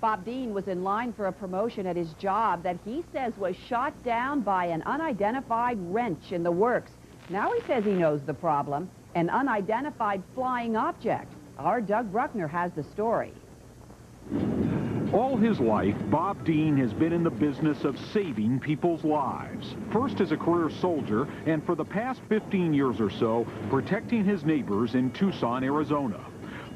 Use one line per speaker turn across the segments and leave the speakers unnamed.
Bob Dean was in line for a promotion at his job that he says was shot down by an unidentified wrench in the works. Now he says he knows the problem, an unidentified flying object. Our Doug Bruckner has the story.
All his life, Bob Dean has been in the business of saving people's lives. First as a career soldier, and for the past 15 years or so, protecting his neighbors in Tucson, Arizona.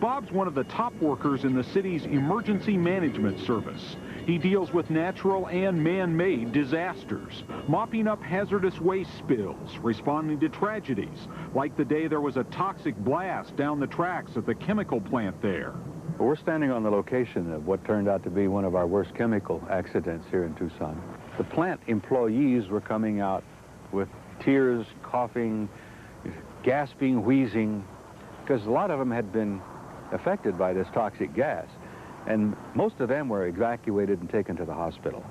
Bob's one of the top workers in the city's emergency management service. He deals with natural and man-made disasters, mopping up hazardous waste spills, responding to tragedies, like the day there was a toxic blast down the tracks at the chemical plant there.
We're standing on the location of what turned out to be one of our worst chemical accidents here in Tucson. The plant employees were coming out with tears, coughing, gasping, wheezing, because a lot of them had been affected by this toxic gas, and most of them were evacuated and taken to the hospital.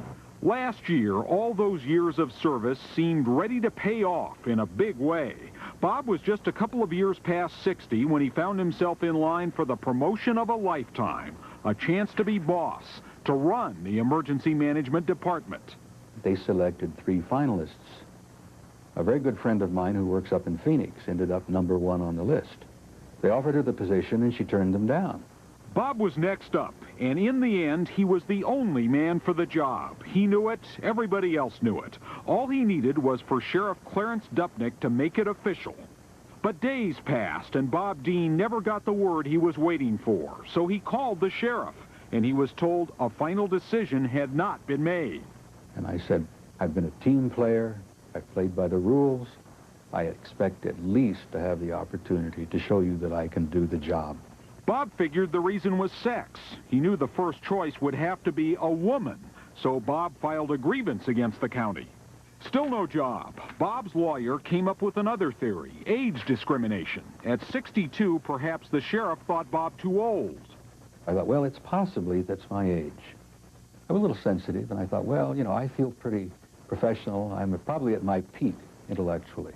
Last year, all those years of service seemed ready to pay off in a big way. Bob was just a couple of years past 60 when he found himself in line for the promotion of a lifetime, a chance to be boss, to run the emergency management department.
They selected 3 finalists. A very good friend of mine who works up in Phoenix ended up #1 on the list. They offered her the position and she turned them down.
Bob was next up, and in the end, he was the only man for the job. He knew it, everybody else knew it. All he needed was for Sheriff Clarence Dupnick to make it official. But days passed, and Bob Dean never got the word he was waiting for, so he called the sheriff, and he was told a final decision had not been made.
And I said, I've been a team player, I've played by the rules, I expect at least to have the opportunity to show you that I can do the job.
Bob figured the reason was sex. He knew the first choice would have to be a woman, so Bob filed a grievance against the county. Still no job. Bob's lawyer came up with another theory, age discrimination. At 62, perhaps the sheriff thought Bob too old.
I thought, well, it's possibly that's my age. I was a little sensitive, and I thought, well, you know, I feel pretty professional. I'm probably at my peak intellectually.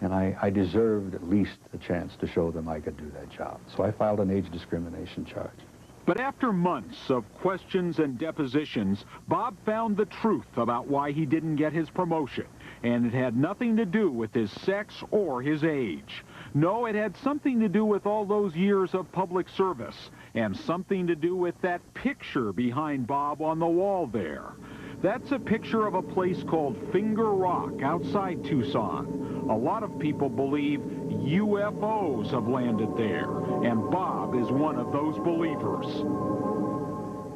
And I deserved at least a chance to show them I could do that job. So I filed an age discrimination charge.
But after months of questions and depositions, Bob found the truth about why he didn't get his promotion. And it had nothing to do with his sex or his age. No, it had something to do with all those years of public service, and something to do with that picture behind Bob on the wall there. That's a picture of a place called Finger Rock outside Tucson. A lot of people believe UFOs have landed there, and Bob is one of those believers.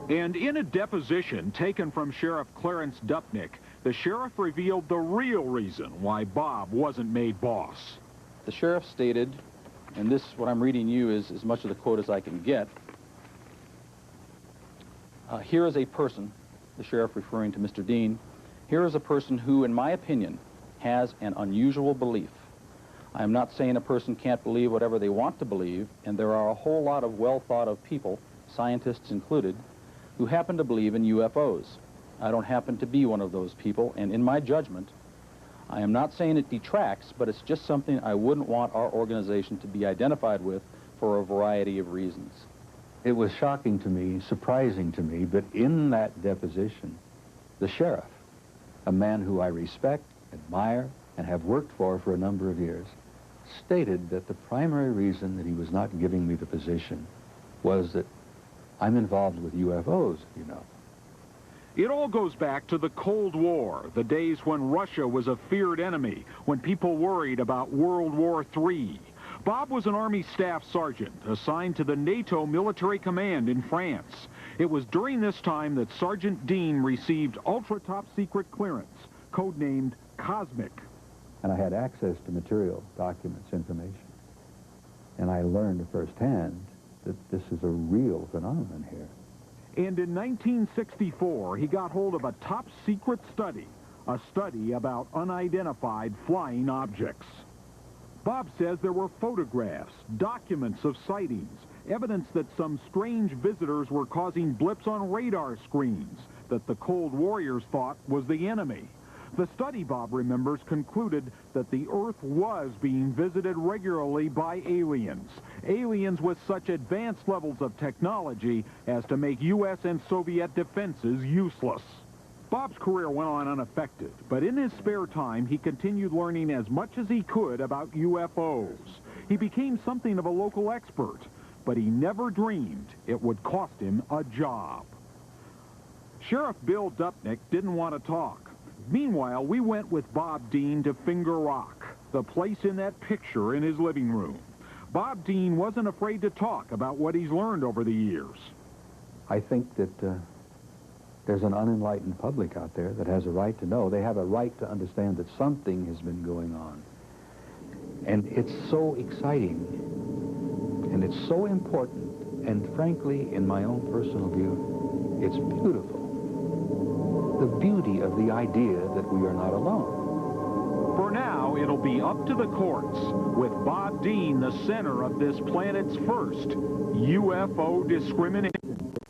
And in a deposition taken from Sheriff Clarence Dupnick, the sheriff revealed the real reason why Bob wasn't made boss.
The sheriff stated, and this, what I'm reading you, is as much of the quote as I can get. Here is a person, the sheriff referring to Mr. Dean, here is a person who, in my opinion, has an unusual belief. I am not saying a person can't believe whatever they want to believe, and there are a whole lot of well-thought-of people, scientists included, who happen to believe in UFOs. I don't happen to be one of those people, and in my judgment, I am not saying it detracts, but it's just something I wouldn't want our organization to be identified with for a variety of reasons.
It was shocking to me, surprising to me, but in that deposition, the sheriff, a man who I respect, admire, and have worked for a number of years, stated that the primary reason that he was not giving me the position was that I'm involved with UFOs, you know.
It all goes back to the Cold War, the days when Russia was a feared enemy, when people worried about World War III. Bob was an Army Staff Sergeant assigned to the NATO Military Command in France. It was during this time that Sergeant Dean received ultra-top-secret clearance, codenamed Cosmic.
And I had access to material, documents, information. And I learned firsthand that this is a real phenomenon here.
And in 1964, he got hold of a top-secret study, a study about unidentified flying objects. Bob says there were photographs, documents of sightings, evidence that some strange visitors were causing blips on radar screens that the Cold Warriors thought was the enemy. The study, Bob remembers, concluded that the Earth was being visited regularly by aliens. Aliens with such advanced levels of technology as to make U.S. and Soviet defenses useless. Bob's career went on unaffected, but in his spare time, he continued learning as much as he could about UFOs. He became something of a local expert, but he never dreamed it would cost him a job. Sheriff Bill Dupnick didn't want to talk. Meanwhile, we went with Bob Dean to Finger Rock, the place in that picture in his living room. Bob Dean wasn't afraid to talk about what he's learned over the years.
I think that there's an unenlightened public out there that has a right to know. They have a right to understand that something has been going on. And it's so exciting, and it's so important, and frankly, in my own personal view, it's beautiful. The beauty of the idea that we are not alone.
For now, it'll be up to the courts, with Bob Dean the center of this planet's first UFO discrimination.